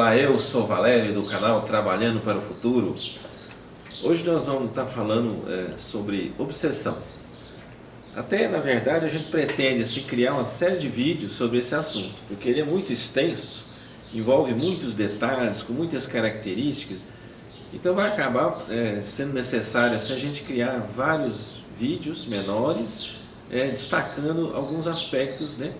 Olá, eu sou Valério do canal Trabalhando para o Futuro. Hoje nós vamos estar falando sobre obsessão. Até, na verdade, a gente pretende assim, criar uma série de vídeos sobre esse assunto, porque ele é muito extenso, envolve muitos detalhes, com muitas características. Então vai acabar sendo necessário assim, a gente criar vários vídeos menores, destacando alguns aspectos, né,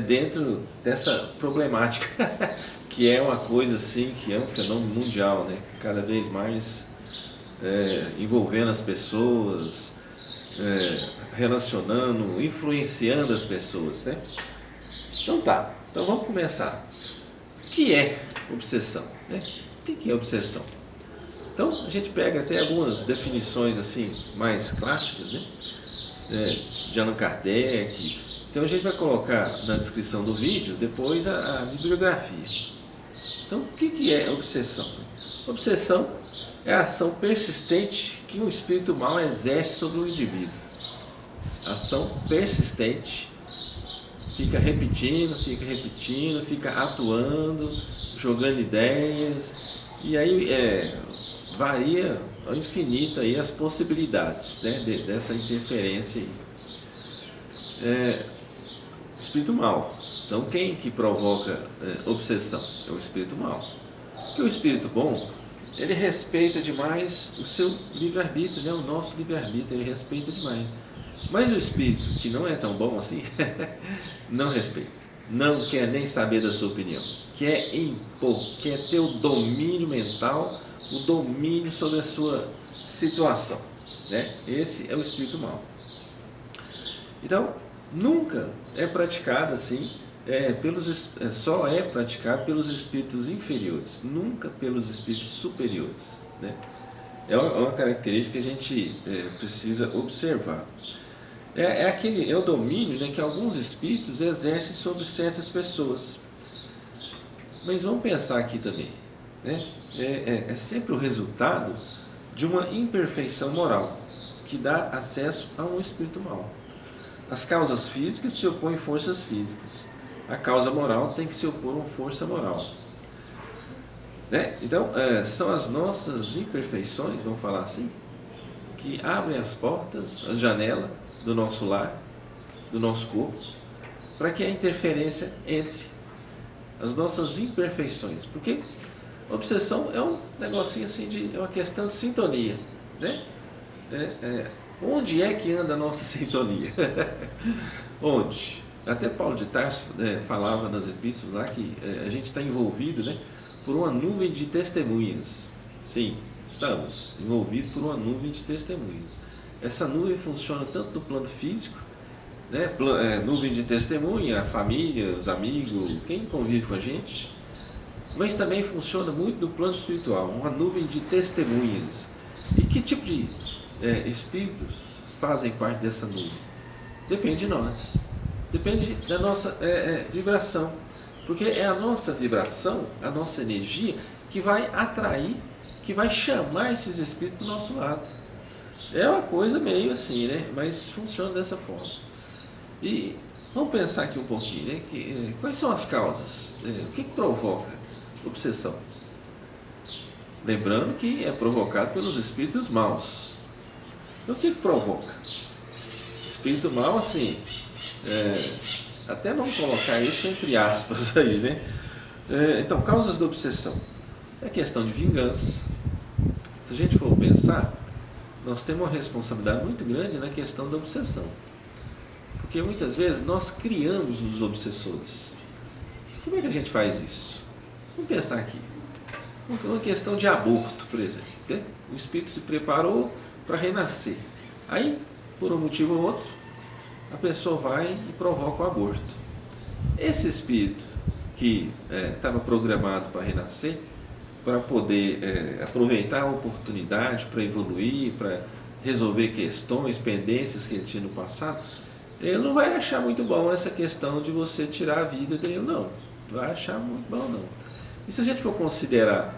dentro dessa problemática, que é uma coisa assim, que é um fenômeno mundial, né, cada vez mais envolvendo as pessoas, relacionando, influenciando as pessoas, né? Então tá, então vamos começar. O que é obsessão, né? O que é obsessão? Então a gente pega até algumas definições assim mais clássicas, né? De Allan Kardec. Então a gente vai colocar na descrição do vídeo depois a bibliografia. Então o que é obsessão? Obsessão é a ação persistente que um espírito mau exerce sobre o indivíduo. Ação persistente, fica repetindo, fica atuando, jogando ideias, e aí varia ao infinito aí as possibilidades, né, dessa interferência aí. Espírito mau. Então quem que provoca obsessão? É o espírito mau. Porque o espírito bom, ele respeita demais o seu livre-arbítrio, né? O nosso livre-arbítrio, ele respeita demais. Mas o espírito que não é tão bom assim, não respeita, não quer nem saber da sua opinião, quer impor, quer ter o domínio mental, o domínio sobre a sua situação, né? Esse é o espírito mau. Então, nunca é praticado assim, só é praticado pelos espíritos inferiores, nunca pelos espíritos superiores, né? É uma característica que a gente precisa observar. É o domínio, né, que alguns espíritos exercem sobre certas pessoas. Mas vamos pensar aqui também, né? É sempre o resultado de uma imperfeição moral que dá acesso a um espírito mau. As causas físicas se opõem forças físicas. A causa moral tem que se opor a uma força moral, né? Então, são as nossas imperfeições, vamos falar assim, que abrem as portas, as janelas do nosso lar, do nosso corpo, para que a interferência entre. As nossas imperfeições. Porque obsessão é um negocinho assim, é uma questão de sintonia, né? Onde é que anda a nossa sintonia? Onde? Até Paulo de Tarso falava nas epístolas lá que a gente está envolvido, né, por uma nuvem de testemunhas. Sim, estamos envolvidos por uma nuvem de testemunhas. Essa nuvem funciona tanto no plano físico, né, nuvem de testemunha, a família, os amigos, quem convive com a gente, mas também funciona muito no plano espiritual, uma nuvem de testemunhas. E que tipo de espíritos fazem parte dessa nuvem? Depende de nós, depende da nossa vibração, porque é a nossa vibração, a nossa energia que vai atrair, que vai chamar esses espíritos do nosso lado. É uma coisa meio assim, né? Mas funciona dessa forma. E vamos pensar aqui um pouquinho, né? Quais são as causas? O que provoca obsessão? Lembrando que é provocado pelos espíritos maus. Então o que provoca? Espírito mau, assim, até vamos colocar isso entre aspas aí, né? Então, causas da obsessão. É questão de vingança. Se a gente for pensar, nós temos uma responsabilidade muito grande na questão da obsessão. Porque muitas vezes nós criamos os obsessores. Como é que a gente faz isso? Vamos pensar aqui. Uma questão de aborto, por exemplo, né? O espírito se preparou para renascer. Aí, por um motivo ou outro, a pessoa vai e provoca o aborto. Esse espírito que estava programado para renascer, para poder aproveitar a oportunidade para evoluir, para resolver questões, pendências que ele tinha no passado, ele não vai achar muito bom essa questão de você tirar a vida dele, não. Não vai achar muito bom, não. E se a gente for considerar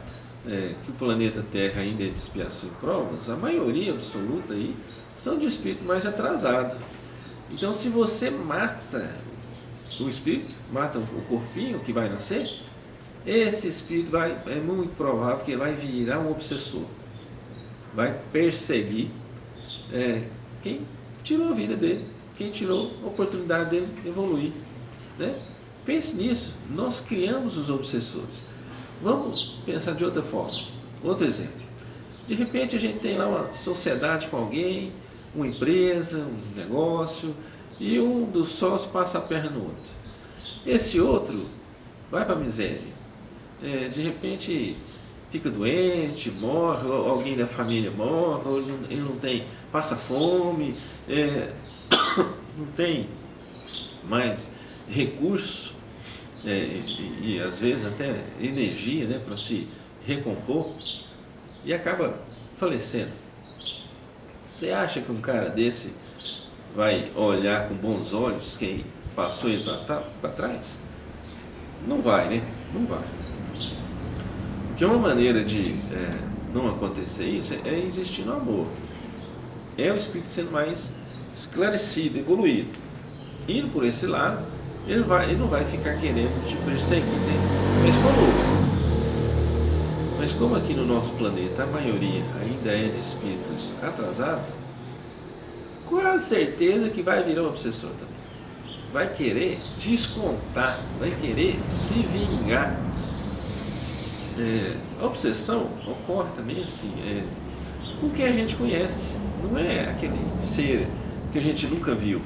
que o planeta Terra ainda é de expiação e provas, a maioria absoluta aí são de espírito mais atrasado. Então, se você mata o espírito, mata o corpinho que vai nascer, esse espírito é muito provável que ele vai virar um obsessor, vai perseguir quem tirou a vida dele, quem tirou a oportunidade dele de evoluir, né? Pense nisso, nós criamos os obsessores. Vamos pensar de outra forma, outro exemplo. De repente a gente tem lá uma sociedade com alguém, uma empresa, um negócio, e um dos sócios passa a perna no outro. Esse outro vai para a miséria. De repente fica doente, morre, ou alguém da família morre, ou ele não tem, passa fome, não tem mais recursos, e às vezes até energia, né, para se recompor, e acaba falecendo. Você acha que um cara desse vai olhar com bons olhos quem passou ele para trás? Não vai, né? Não vai. Porque uma maneira de não acontecer isso é existir no amor. É o espírito sendo mais esclarecido, evoluído. Indo por esse lado, ele não vai ficar querendo te perseguir, né? Mas como aqui no nosso planeta a maioria ainda é de espíritos atrasados, quase certeza que vai virar um obsessor também. Vai querer descontar, vai querer se vingar. A obsessão ocorre também assim, com quem a gente conhece, não é aquele ser que a gente nunca viu.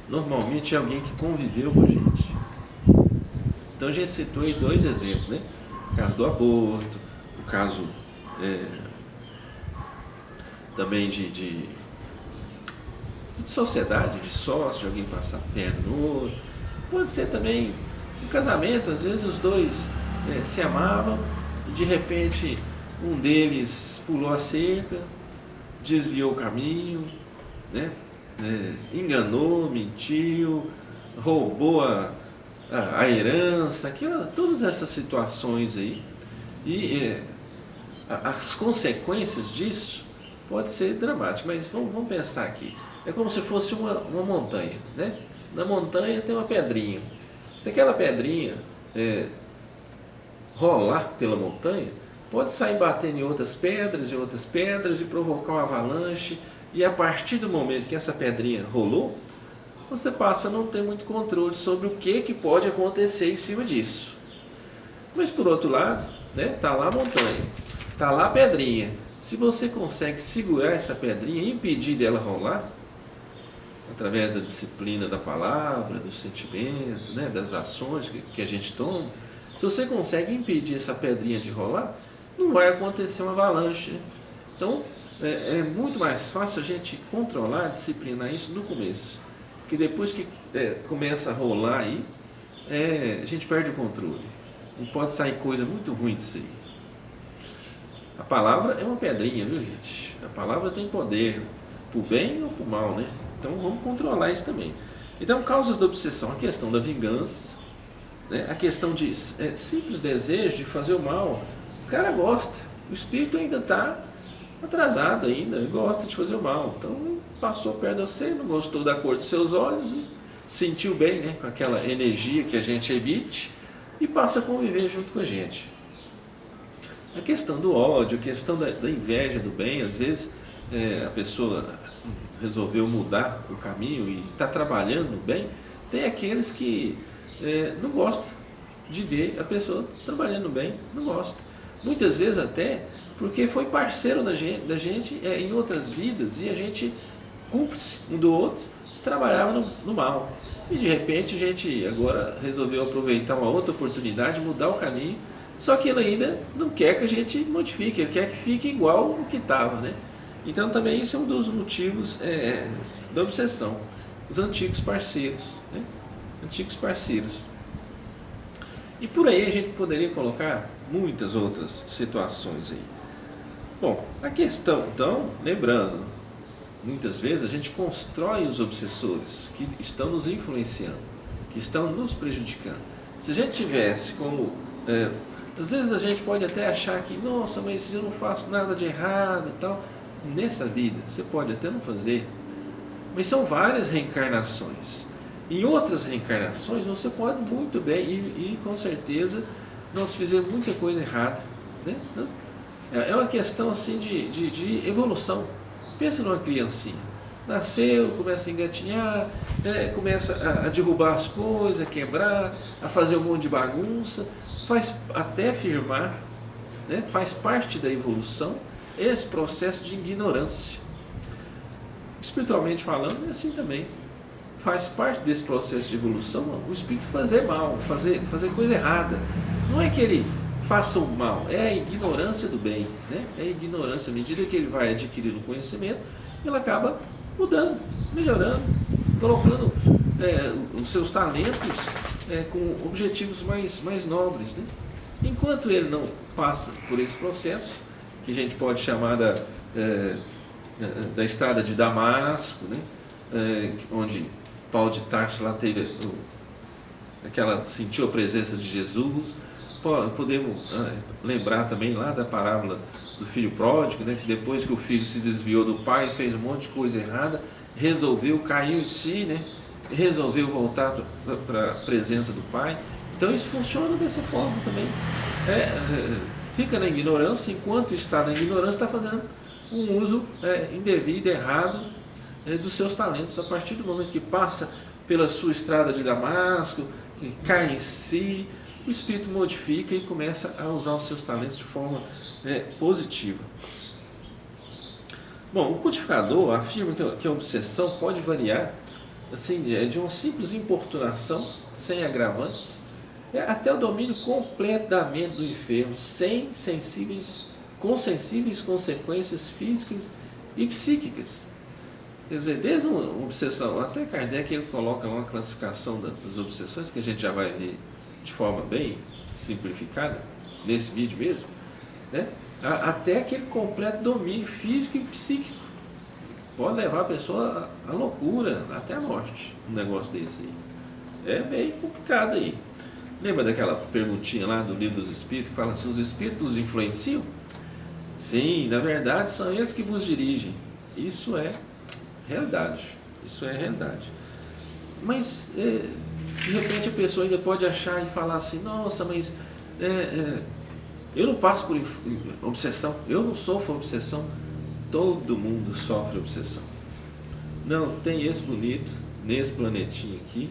Normalmente é alguém que conviveu com a gente. Então a gente citou aí 2 exemplos, né? O caso do aborto, o caso também de sociedade, de sócio, de alguém passar a perna no outro. Pode ser também um casamento, às vezes os dois se amavam e de repente um deles pulou a cerca, desviou o caminho, né? Enganou, mentiu, roubou a herança, todas essas situações aí. E as consequências disso pode ser dramáticas, mas vamos pensar aqui. É como se fosse uma montanha, né? Na montanha tem uma pedrinha. Se aquela pedrinha rolar pela montanha, pode sair batendo em outras pedras e provocar uma avalanche. E a partir do momento que essa pedrinha rolou, você passa a não ter muito controle sobre o que pode acontecer em cima disso. Mas por outro lado, né, tá lá a montanha, tá lá a pedrinha. Se você consegue segurar essa pedrinha e impedir dela rolar, através da disciplina da palavra, do sentimento, né, das ações que a gente toma, se você consegue impedir essa pedrinha de rolar, não vai acontecer uma avalanche, né? Então, é muito mais fácil a gente controlar, disciplinar isso no começo. Porque depois que começa a rolar aí, a gente perde o controle. E pode sair coisa muito ruim disso aí. A palavra é uma pedrinha, viu, gente? A palavra tem poder, pro bem ou pro mal, né? Então vamos controlar isso também. Então, causas da obsessão, a questão da vingança, né? A questão de simples desejo de fazer o mal. O cara gosta, o espírito ainda está atrasado ainda, gosta de fazer o mal. Então passou perto de você, não gostou da cor dos seus olhos, e sentiu bem, né, com aquela energia que a gente emite e passa a conviver junto com a gente. A questão do ódio, a questão da inveja do bem, às vezes a pessoa resolveu mudar o caminho e está trabalhando no bem. Tem aqueles que não gostam de ver a pessoa trabalhando no bem, não gosta. Muitas vezes até porque foi parceiro da gente em outras vidas e a gente, cúmplice um do outro, trabalhava no mal. E de repente a gente agora resolveu aproveitar uma outra oportunidade, mudar o caminho, só que ele ainda não quer que a gente modifique, ele quer que fique igual o que estava, né? Então também isso é um dos motivos da obsessão, os antigos parceiros, né? Antigos parceiros. E por aí a gente poderia colocar muitas outras situações aí. Bom, a questão, então, lembrando, muitas vezes a gente constrói os obsessores que estão nos influenciando, que estão nos prejudicando. Se a gente tivesse como... às vezes a gente pode até achar que, nossa, mas eu não faço nada de errado e tal. Nessa vida, você pode até não fazer, mas são várias reencarnações. Em outras reencarnações você pode muito bem, e com certeza nós fizemos muita coisa errada, né? É uma questão assim de evolução. Pensa numa criancinha, nasceu, começa a engatinhar, começa a derrubar as coisas, a quebrar, a fazer um monte de bagunça, faz até firmar, né? Faz parte da evolução esse processo de ignorância. Espiritualmente falando, é assim também. Faz parte desse processo de evolução o espírito fazer mal, fazer coisa errada. Não é que ele faça o mal, é a ignorância do bem, né? É a ignorância. À medida que ele vai adquirindo conhecimento, ele acaba mudando, melhorando, colocando os seus talentos com objetivos mais nobres, né? Enquanto ele não passa por esse processo, que a gente pode chamar da estrada de Damasco, né? Onde Paulo de Tarso lá teve sentiu a presença de Jesus. Podemos lembrar também lá da parábola do filho pródigo, né? Que depois que o filho se desviou do pai, fez um monte de coisa errada, caiu em si, né? Resolveu voltar para a presença do pai. Então isso funciona dessa forma também. Fica na ignorância, enquanto está na ignorância, está fazendo um uso indevido, errado dos seus talentos. A partir do momento que passa pela sua estrada de Damasco, que cai em si, o espírito modifica e começa a usar os seus talentos de forma positiva. Bom, o codificador afirma que a obsessão pode variar assim, de uma simples importunação, sem agravantes, até o domínio completo da mente do enfermo, com sensíveis consequências físicas e psíquicas. Quer dizer, desde uma obsessão, até Kardec ele coloca lá uma classificação das obsessões, que a gente já vai ver de forma bem simplificada, nesse vídeo mesmo, né? Até aquele completo domínio físico e psíquico. Pode levar a pessoa à loucura, até a morte, um negócio desse aí. É bem complicado aí. Lembra daquela perguntinha lá do Livro dos Espíritos, que fala assim, os espíritos influenciam? Sim, na verdade são eles que vos dirigem. Isso é realidade. Isso é realidade. Mas, de repente a pessoa ainda pode achar e falar assim, nossa, mas eu não passo por obsessão, eu não sofro obsessão. Todo mundo sofre obsessão. Não tem esse bonito, nesse planetinho aqui,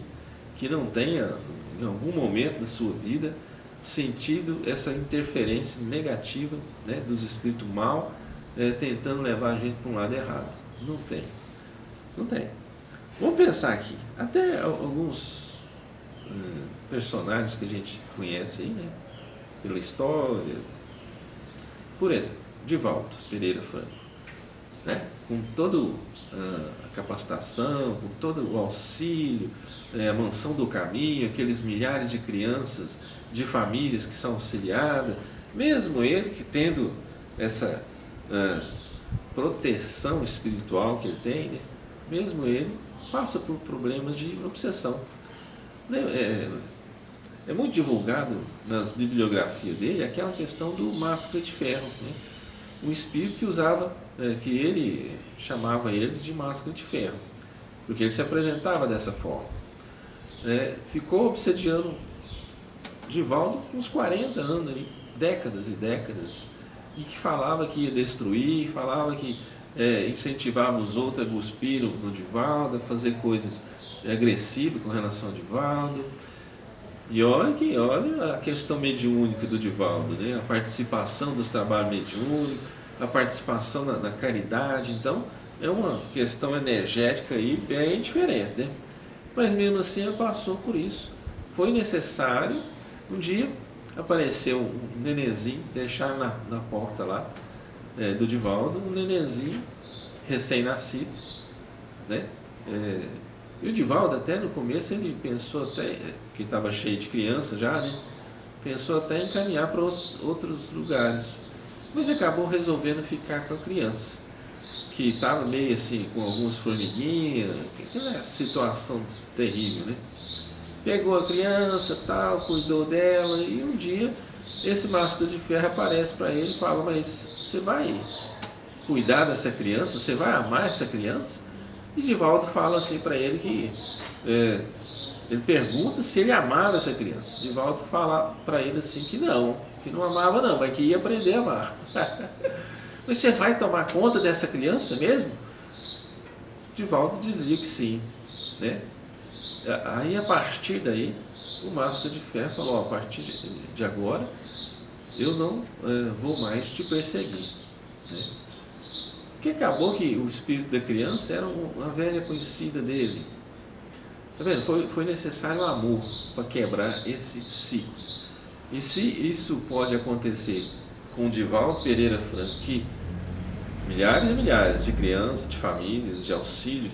que não tenha, em algum momento da sua vida, sentido essa interferência negativa, né, dos espíritos mal, tentando levar a gente para um lado errado. Não tem. Não tem. Vamos pensar aqui. Até alguns personagens que a gente conhece aí, né, pela história. Por exemplo, Divaldo Pereira Franco. Né? Com toda a capacitação, com todo o auxílio, a mansão do caminho, aqueles milhares de crianças, de famílias que são auxiliadas, mesmo ele que tendo essa proteção espiritual que ele tem, né? Mesmo ele passa por problemas de obsessão. É muito divulgado nas bibliografias dele aquela questão do máscara de ferro, né? Um espírito que usava, que ele chamava ele de máscara de ferro, porque ele se apresentava dessa forma. Ficou obsediando Divaldo uns 40 anos, aí, décadas e décadas, e que falava que ia destruir, falava que incentivava os outros a cuspir no Divaldo, a fazer coisas agressivas com relação ao Divaldo. E olha a questão mediúnica do Divaldo, né? A participação dos trabalhos mediúnicos, a participação na caridade. Então, é uma questão energética aí bem diferente, né? Mas mesmo assim, ele passou por isso. Foi necessário, um dia apareceu um nenenzinho, deixaram na porta lá do Divaldo, um nenenzinho recém-nascido, né? E o Divaldo, até no começo, ele pensou até, que estava cheio de criança já, né? Pensou até em encaminhar para outros lugares. Mas acabou resolvendo ficar com a criança, que estava meio assim, com algumas formiguinhas, aquela situação terrível, né? Pegou a criança, tal, cuidou dela, e um dia esse máscara de ferro aparece para ele e fala, mas você vai cuidar dessa criança? Você vai amar essa criança? E Divaldo fala assim para ele que ele pergunta se ele amava essa criança. Divaldo fala para ele assim que não amava não, mas que ia aprender a amar. Mas você vai tomar conta dessa criança mesmo? Divaldo dizia que sim, né? Aí a partir daí o Máscara de Ferro falou: a partir de agora eu não vou mais te perseguir, né? Porque acabou que o espírito da criança era uma velha conhecida dele. Tá vendo? Foi necessário amor para quebrar esse ciclo. E se isso pode acontecer com o Divaldo Pereira Franco, que milhares e milhares de crianças, de famílias, de auxílio,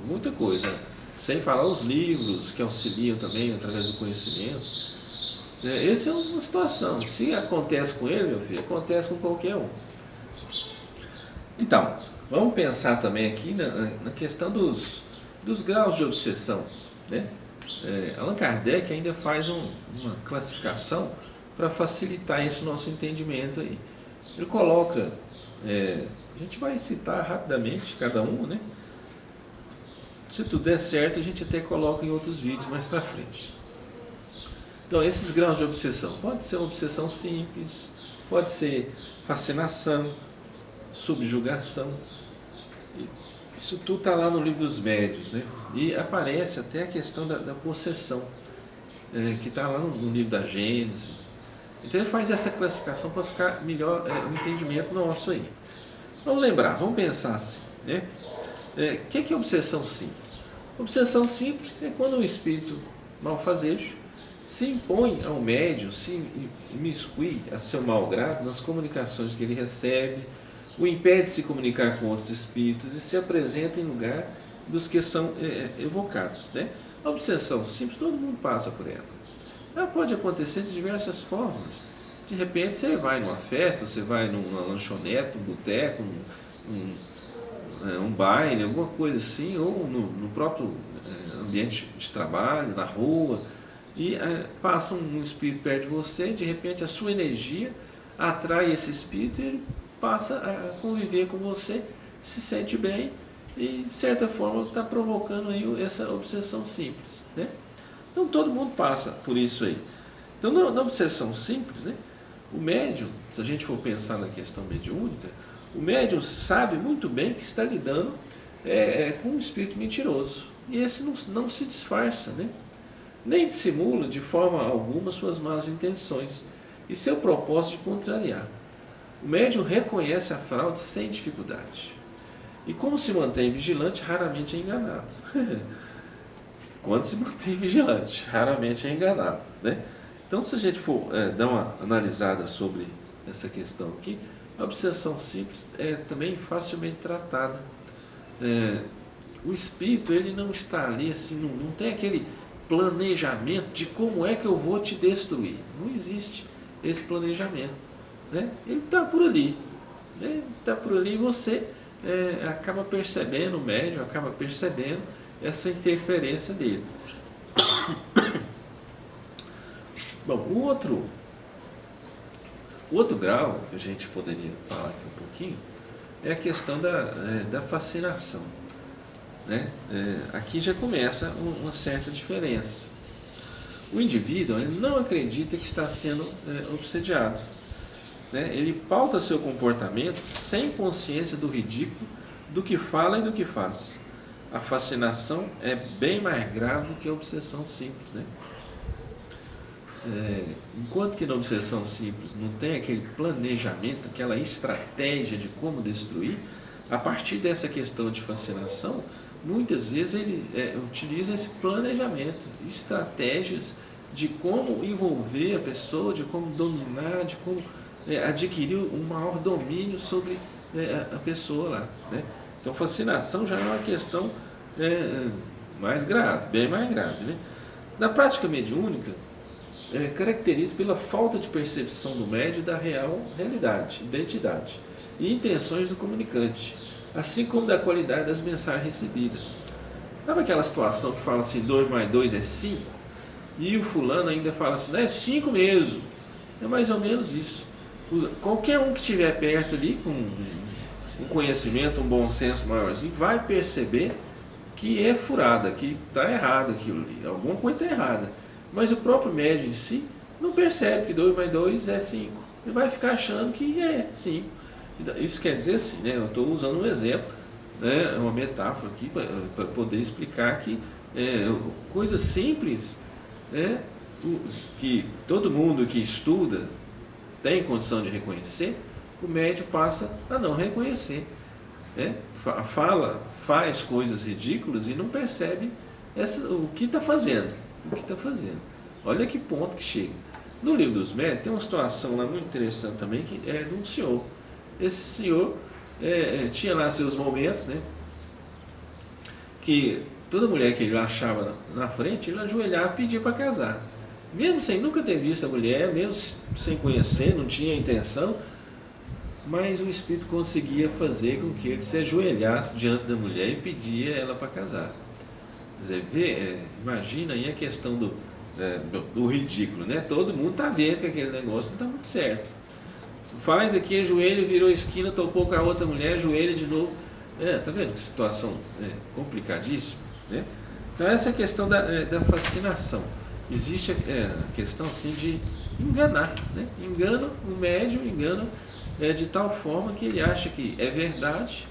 muita coisa, né? Sem falar os livros que auxiliam também através do conhecimento. Essa é uma situação. Se acontece com ele, meu filho, acontece com qualquer um. Então, vamos pensar também aqui na questão dos graus de obsessão, né? Allan Kardec ainda faz uma classificação para facilitar esse nosso entendimento aí. Ele coloca, a gente vai citar rapidamente cada um, né? Se tudo der certo, a gente até coloca em outros vídeos mais para frente. Então, esses graus de obsessão, pode ser uma obsessão simples, pode ser fascinação, subjugação. Isso tudo está lá no livro dos médiuns, né? E aparece até a questão da possessão, que está lá no livro da Gênesis. Então ele faz essa classificação para ficar melhor o entendimento nosso aí. Vamos lembrar, vamos pensar assim, né? O que é obsessão simples? Obsessão simples é quando o espírito malfazejo se impõe ao médium, se imiscui a seu mau grado nas comunicações que ele recebe, o impede de se comunicar com outros espíritos e se apresenta em lugar dos que são evocados, né? A obsessão simples, todo mundo passa por ela. Ela pode acontecer de diversas formas. De repente você vai numa festa, você vai numa lanchonete, um boteco, um baile, alguma coisa assim, ou no próprio ambiente de trabalho, na rua, e passa um espírito perto de você, e de repente a sua energia atrai esse espírito e ele passa a conviver com você, se sente bem e de certa forma está provocando aí essa obsessão simples, né? Então todo mundo passa por isso aí. Então na obsessão simples, né, o médium, se a gente for pensar na questão mediúnica, o médium sabe muito bem que está lidando com um espírito mentiroso. E esse não se disfarça, né? Nem dissimula de forma alguma suas más intenções e seu propósito de contrariar. O médium reconhece a fraude sem dificuldade. E como se mantém vigilante, raramente é enganado. Quando se mantém vigilante, raramente é enganado, né? Então, se a gente for dar uma analisada sobre essa questão aqui, a obsessão simples é também facilmente tratada. O espírito, ele não está ali assim, não tem aquele planejamento de como é que eu vou te destruir. Não existe esse planejamento, né? Ele está por ali, né? Está por ali e você acaba percebendo, o médium acaba percebendo essa interferência dele. Bom, o outro grau que a gente poderia falar aqui um pouquinho é a questão da fascinação, né? Aqui já começa uma certa diferença. O indivíduo, ele não acredita que está sendo obsediado, né? Ele pauta seu comportamento sem consciência do ridículo do que fala e do que faz. A fascinação é bem mais grave do que a obsessão simples, né? Enquanto que na obsessão simples não tem aquele planejamento, aquela estratégia de como destruir, a partir dessa questão de fascinação, muitas vezes ele utiliza esse planejamento, estratégias de como envolver a pessoa, de como dominar, de como adquirir um maior domínio sobre a pessoa lá, né? Então fascinação já é uma questão mais grave, bem mais grave, né? Na prática mediúnica, caracteriza pela falta de percepção do médium da real realidade, identidade e intenções do comunicante, assim como da qualidade das mensagens recebidas. Sabe aquela situação que fala assim, 2 mais 2 é 5? E o fulano ainda fala assim, não, é 5 mesmo. É mais ou menos isso. Qualquer um que estiver perto ali, com um conhecimento, um bom senso maiorzinho, vai perceber que é furada, que está errado aquilo ali, alguma coisa está errada. Mas o próprio médium em si não percebe que 2 mais 2 é 5. Ele vai ficar achando que é 5. Isso quer dizer assim, né? Eu estou usando um exemplo, né? Uma metáfora aqui para poder explicar que coisas simples, né? Que todo mundo que estuda tem condição de reconhecer, o médium passa a não reconhecer, né? Faz coisas ridículas e não percebe o que está fazendo. Olha que ponto que chega. No livro dos médiuns tem uma situação lá muito interessante também, que é de um senhor. Esse senhor tinha lá seus momentos, né? Que toda mulher que ele achava na frente, ele ajoelhava e pedia para casar. Mesmo sem nunca ter visto a mulher, mesmo sem conhecer, não tinha intenção, mas o espírito conseguia fazer com que ele se ajoelhasse diante da mulher e pedia ela para casar. Quer dizer, imagina aí a questão do ridículo, né? Todo mundo está vendo que aquele negócio não está muito certo. Faz aqui, ajoelha, virou esquina, topou com a outra mulher, ajoelha de novo. Tá vendo que situação complicadíssima, né? Então essa é a questão da fascinação. Existe a questão assim de enganar, né? Engana o médium, engana de tal forma que ele acha que é verdade,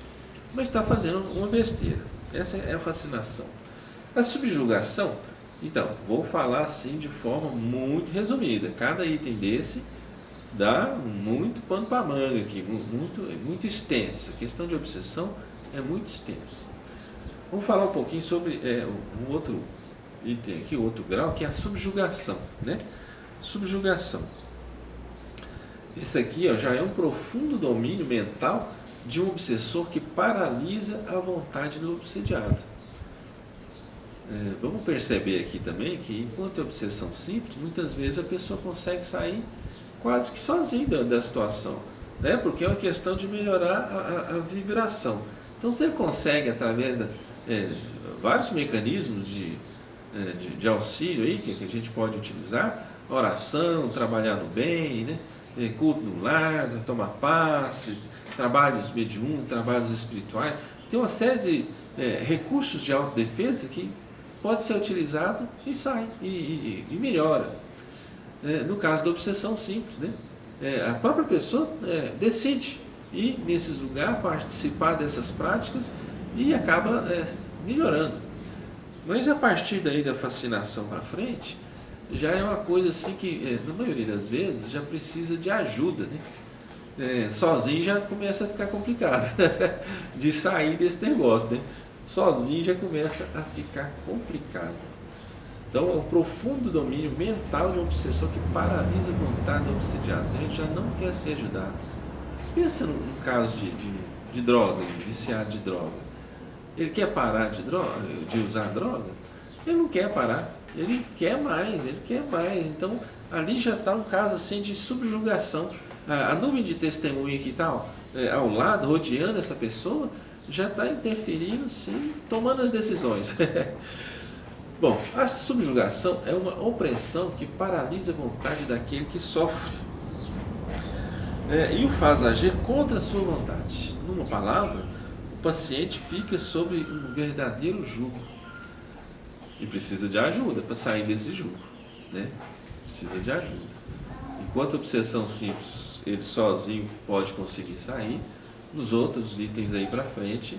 mas está fazendo uma besteira. Essa é a fascinação. A subjugação, então, vou falar assim de forma muito resumida. Cada item desse dá muito pano para manga aqui, muito extenso. A questão de obsessão é muito extensa. Vamos falar um pouquinho sobre um outro item aqui, outro grau, que é a subjugação, né? Subjugação. Esse aqui já é um profundo domínio mental de um obsessor que paralisa a vontade do obsediado. Vamos perceber aqui também que, enquanto é obsessão simples, muitas vezes a pessoa consegue sair quase que sozinha da situação, né? Porque é uma questão de melhorar a vibração. Então, se ele consegue, através de vários mecanismos de auxílio aí, que a gente pode utilizar, oração, trabalhar no bem, né? Culto no lar, tomar passe, trabalhos mediúnicos, trabalhos espirituais, tem uma série de recursos de autodefesa que pode ser utilizado e sai, e melhora. No caso da obsessão simples, né? A própria pessoa decide ir nesses lugares, participar dessas práticas e acaba melhorando. Mas a partir daí da fascinação para frente, já é uma coisa assim que, na maioria das vezes, já precisa de ajuda, né? Sozinho já começa a ficar complicado de sair desse negócio, né? Sozinho já começa a ficar complicado. Então é um profundo domínio mental de um obsessor que paralisa a vontade do obsediado. Então ele já não quer ser ajudado. Pensa no caso de droga, de viciado de droga. Ele quer parar de usar droga? Ele não quer parar, ele quer mais. Então ali já está um caso assim de subjugação. A nuvem de testemunha que está ao lado, rodeando essa pessoa, já está interferindo, sim, tomando as decisões. Bom, a subjugação é uma opressão que paralisa a vontade daquele que sofre e o faz agir contra a sua vontade. Numa palavra, o paciente fica sob um verdadeiro jugo e precisa de ajuda para sair desse jugo, né? Precisa de ajuda. Enquanto a obsessão simples, ele sozinho pode conseguir sair, nos outros itens aí para frente,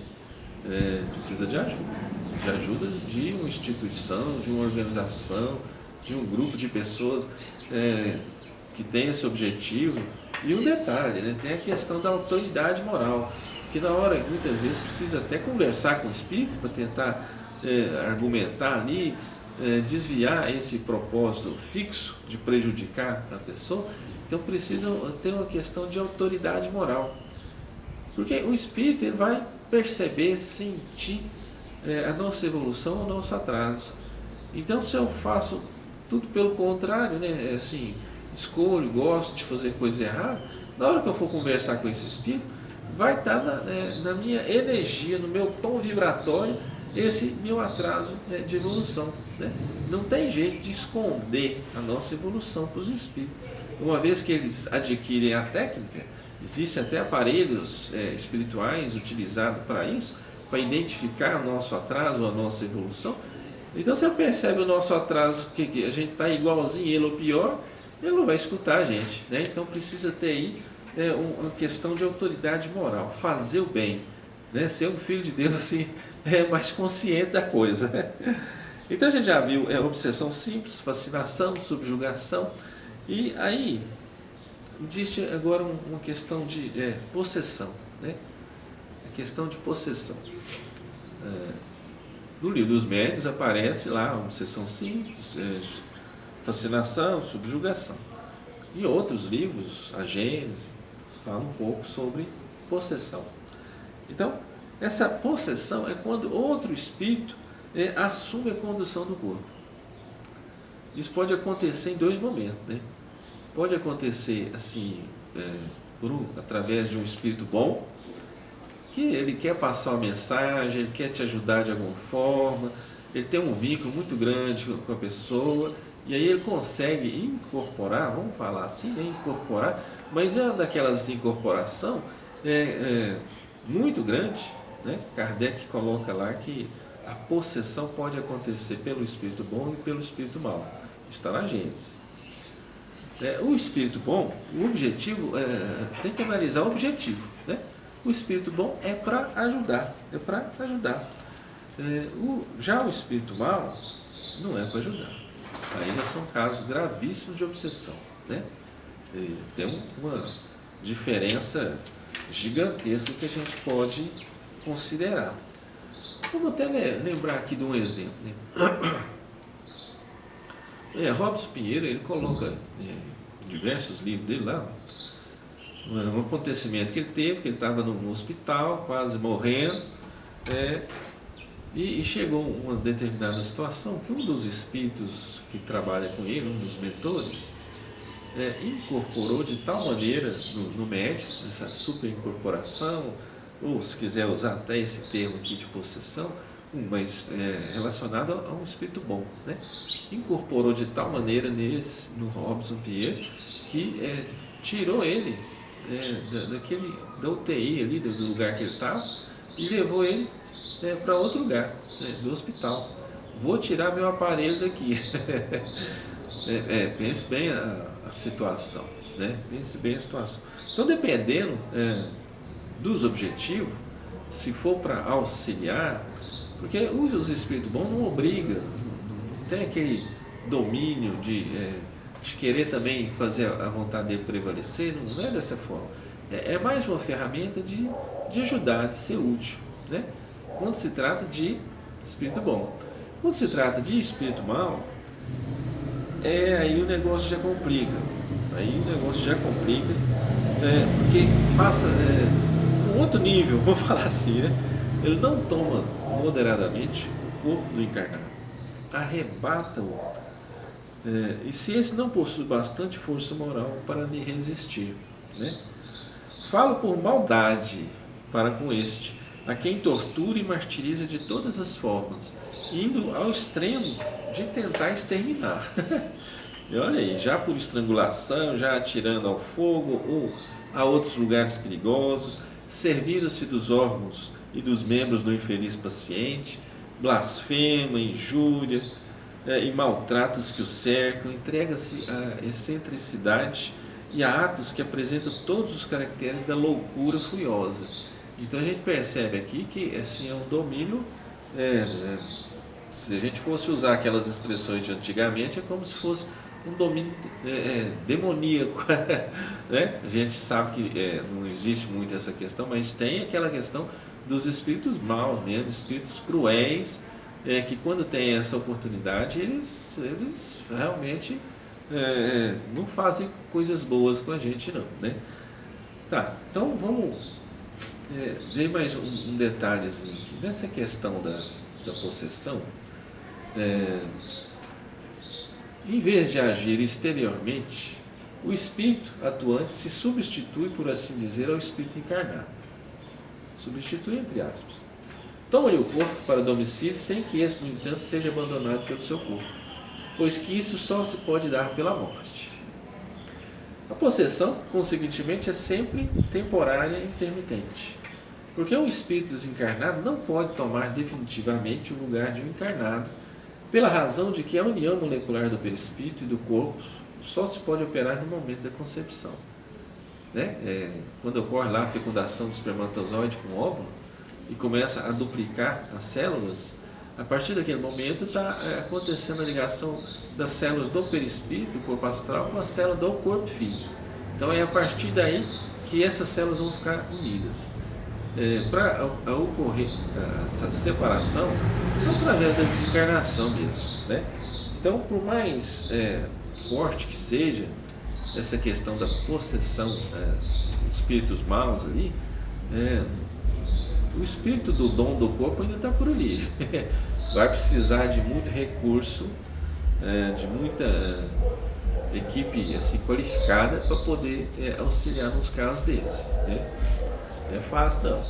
precisa de ajuda de uma instituição, de uma organização, de um grupo de pessoas que tem esse objetivo. E um detalhe, né? Tem a questão da autoridade moral, que na hora, muitas vezes, precisa até conversar com o espírito para tentar argumentar ali, desviar esse propósito fixo de prejudicar a pessoa. Então precisa ter uma questão de autoridade moral, porque o espírito ele vai perceber, sentir a nossa evolução, o nosso atraso. Então, se eu faço tudo pelo contrário, né, assim, escolho, gosto de fazer coisa errada, na hora que eu for conversar com esse espírito, vai estar na minha energia, no meu tom vibratório, esse meu atraso de evolução, né? Não tem jeito de esconder a nossa evolução para os espíritos. Uma vez que eles adquirem a técnica, Existem até aparelhos espirituais utilizados para isso, para identificar o nosso atraso, a nossa evolução. Então, se ele percebe o nosso atraso, que a gente está igualzinho ele ou pior, ele não vai escutar a gente, né? Então, precisa ter aí uma questão de autoridade moral, fazer o bem, né? Ser um filho de Deus assim, mais consciente da coisa. Então, a gente já viu obsessão simples, fascinação, subjugação, e aí existe agora uma questão de possessão, né? A questão de possessão. No livro dos médiuns aparece lá uma obsessão simples, fascinação, subjugação. Em outros livros, a Gênese fala um pouco sobre possessão. Então, essa possessão é quando outro espírito assume a condução do corpo. Isso pode acontecer em dois momentos, né? Pode acontecer assim, através de um espírito bom, que ele quer passar uma mensagem, ele quer te ajudar de alguma forma, ele tem um vínculo muito grande com a pessoa, e aí ele consegue incorporar, vamos falar assim, né? Incorporar, mas é uma daquelas incorporação muito grande, né? Kardec coloca lá que a possessão pode acontecer pelo espírito bom e pelo espírito mau. Está na Gênese. O espírito bom, o objetivo, tem que analisar o objetivo, né? O espírito bom é para ajudar, já o espírito mau não é para ajudar. Aí já são casos gravíssimos de obsessão, né? Tem uma diferença gigantesca que a gente pode considerar. Vamos até lembrar aqui de um exemplo, né? Robson Pinheiro, ele coloca em diversos livros dele lá um acontecimento que ele teve, que ele estava no hospital, quase morrendo, e chegou uma determinada situação que um dos espíritos que trabalha com ele, um dos mentores, incorporou de tal maneira no médium, essa superincorporação, ou se quiser usar até esse termo aqui de possessão, mas relacionado a um espírito bom, né? Incorporou de tal maneira no Robson Pinheiro que tirou ele da UTI ali, do lugar que ele estava, e levou ele para outro lugar, do hospital. Vou tirar meu aparelho daqui. Pense bem a situação, né? Pense bem a situação. Então, dependendo dos objetivos, se for para auxiliar, porque os espíritos bons não obrigam, não tem aquele domínio de querer também fazer a vontade dele prevalecer, não é dessa forma. É mais uma ferramenta de ajudar, de ser útil, né? Quando se trata de espírito bom. Quando se trata de espírito mau, aí o negócio já complica. Porque passa um outro nível, vou falar assim, né? Ele não toma moderadamente o corpo do encarnado, arrebata-o, e se esse não possui bastante força moral para lhe resistir, né? Falo por maldade para com este, a quem tortura e martiriza de todas as formas, indo ao extremo de tentar exterminar. E olha aí, já por estrangulação, já atirando ao fogo ou a outros lugares perigosos, servindo-se dos órgãos e dos membros do infeliz paciente, blasfema, injúria e maltratos que o cercam, entrega-se a excentricidade e a atos que apresentam todos os caracteres da loucura furiosa. Então a gente percebe aqui que assim, é um domínio, se a gente fosse usar aquelas expressões de antigamente, é como se fosse um domínio demoníaco, né? A gente sabe que não existe muito essa questão, mas tem aquela questão dos espíritos maus mesmo, espíritos cruéis, que quando tem essa oportunidade, eles realmente não fazem coisas boas com a gente não, né? Tá, então vamos ver mais um detalhezinho aqui. Nessa questão da possessão, em vez de agir exteriormente, o espírito atuante se substitui, por assim dizer, ao espírito encarnado. Substitui entre aspas. Toma-lhe o corpo para domicílio, sem que esse, no entanto, seja abandonado pelo seu corpo, pois que isso só se pode dar pela morte. A possessão, consequentemente, é sempre temporária e intermitente. Porque um espírito desencarnado não pode tomar definitivamente o lugar de um encarnado, pela razão de que a união molecular do perispírito e do corpo só se pode operar no momento da concepção. Né? Quando ocorre lá a fecundação do espermatozoide com o óvulo e começa a duplicar as células, a partir daquele momento está acontecendo a ligação das células do perispírito, do corpo astral, com a célula do corpo físico. Então é a partir daí que essas células vão ficar unidas. Para ocorrer essa separação, só através da desencarnação mesmo. Né? Então, por mais forte que seja essa questão da possessão de espíritos maus ali, o espírito do dom do corpo ainda está por ali. Vai precisar de muito recurso, de muita equipe assim, qualificada para poder auxiliar nos casos desses. Né? Não é fácil não.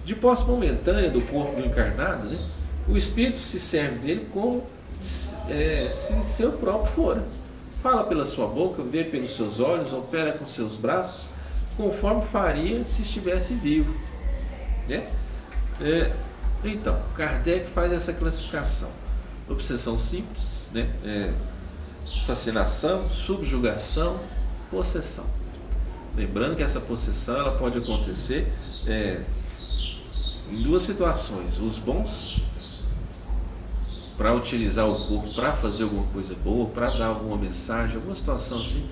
De posse momentânea do corpo do encarnado, né, o espírito se serve dele como se seu próprio fora. Fala pela sua boca, vê pelos seus olhos, opera com seus braços, conforme faria se estivesse vivo. Né? Então, Kardec faz essa classificação: obsessão simples, né? Fascinação, subjugação, possessão. Lembrando que essa possessão ela pode acontecer em duas situações: os bons, para utilizar o corpo para fazer alguma coisa boa, para dar alguma mensagem, alguma situação assim,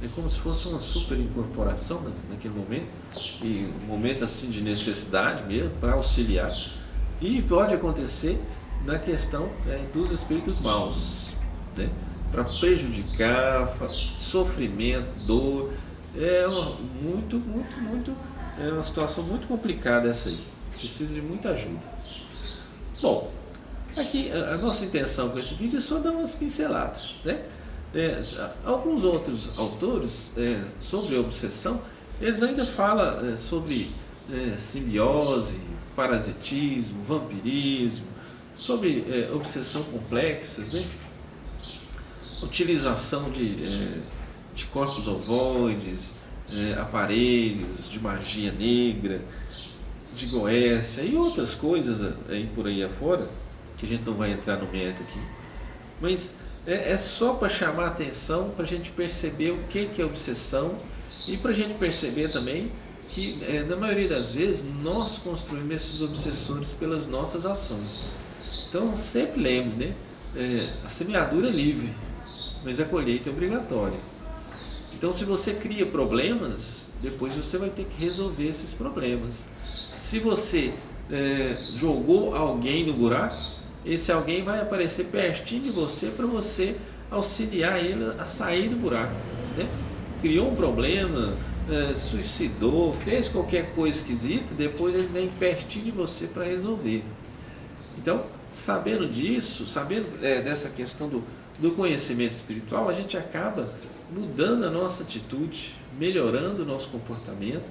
é como se fosse uma super incorporação naquele momento, e um momento assim de necessidade mesmo, para auxiliar. E pode acontecer na questão dos espíritos maus, né? Para prejudicar, sofrimento, dor. É uma situação muito complicada essa aí. Precisa de muita ajuda. Bom, aqui a nossa intenção com esse vídeo é só dar umas pinceladas, né? Alguns outros autores sobre a obsessão, eles ainda falam sobre simbiose, parasitismo, vampirismo, sobre obsessão complexas, né? Utilização de corpos ovoides, aparelhos de magia negra, de Goécia e outras coisas aí por aí afora, que a gente não vai entrar no mérito aqui, mas é só para chamar a atenção, para a gente perceber o que é obsessão e para a gente perceber também que, na maioria das vezes, nós construímos esses obsessores pelas nossas ações. Então, sempre lembre, né? A semeadura é livre, mas a colheita é obrigatória. Então, se você cria problemas, depois você vai ter que resolver esses problemas. Se você jogou alguém no buraco, esse alguém vai aparecer pertinho de você para você auxiliar ele a sair do buraco. Né? Criou um problema, suicidou, fez qualquer coisa esquisita, depois ele vem pertinho de você para resolver. Então, sabendo disso, sabendo dessa questão do conhecimento espiritual, a gente acaba mudando a nossa atitude, melhorando o nosso comportamento,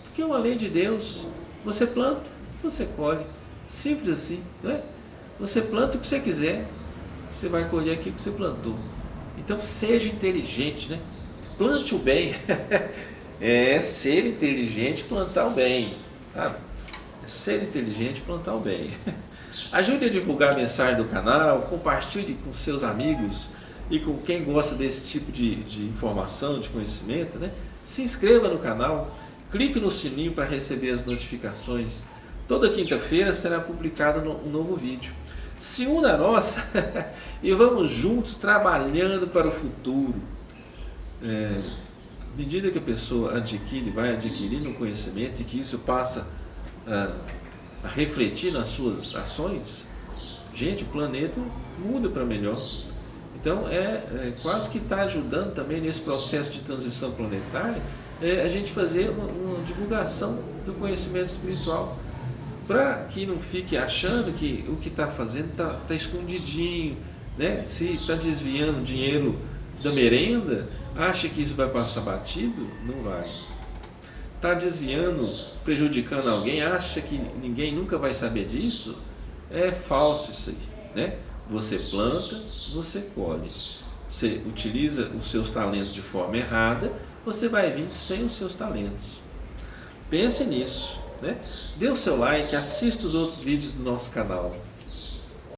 porque é uma lei de Deus. Você planta, você colhe, simples assim, né? Você planta o que você quiser, você vai colher aquilo que você plantou. Então seja inteligente, né? Plante o bem. É ser inteligente, plantar o bem, sabe? É ser inteligente, plantar o bem. Ajude a divulgar a mensagem do canal, compartilhe com seus amigos e com quem gosta desse tipo de informação, de conhecimento, né? Se inscreva no canal, clique no sininho para receber as notificações. Toda quinta-feira será publicado um novo vídeo. Se una a nós e vamos juntos trabalhando para o futuro. À medida que a pessoa vai adquirindo conhecimento e que isso passa a refletir nas suas ações, gente, o planeta muda para melhor. Então, quase que está ajudando também nesse processo de transição planetária, a gente fazer uma divulgação do conhecimento espiritual, para que não fique achando que o que está fazendo está escondidinho, né? Se está desviando dinheiro da merenda, acha que isso vai passar batido? Não vai. Está desviando, prejudicando alguém, acha que ninguém nunca vai saber disso? É falso isso aí, né? Você planta, você colhe. você utiliza os seus talentos de forma errada, você vai vir sem os seus talentos. Pense nisso, né? Dê o seu like, assista os outros vídeos do nosso canal.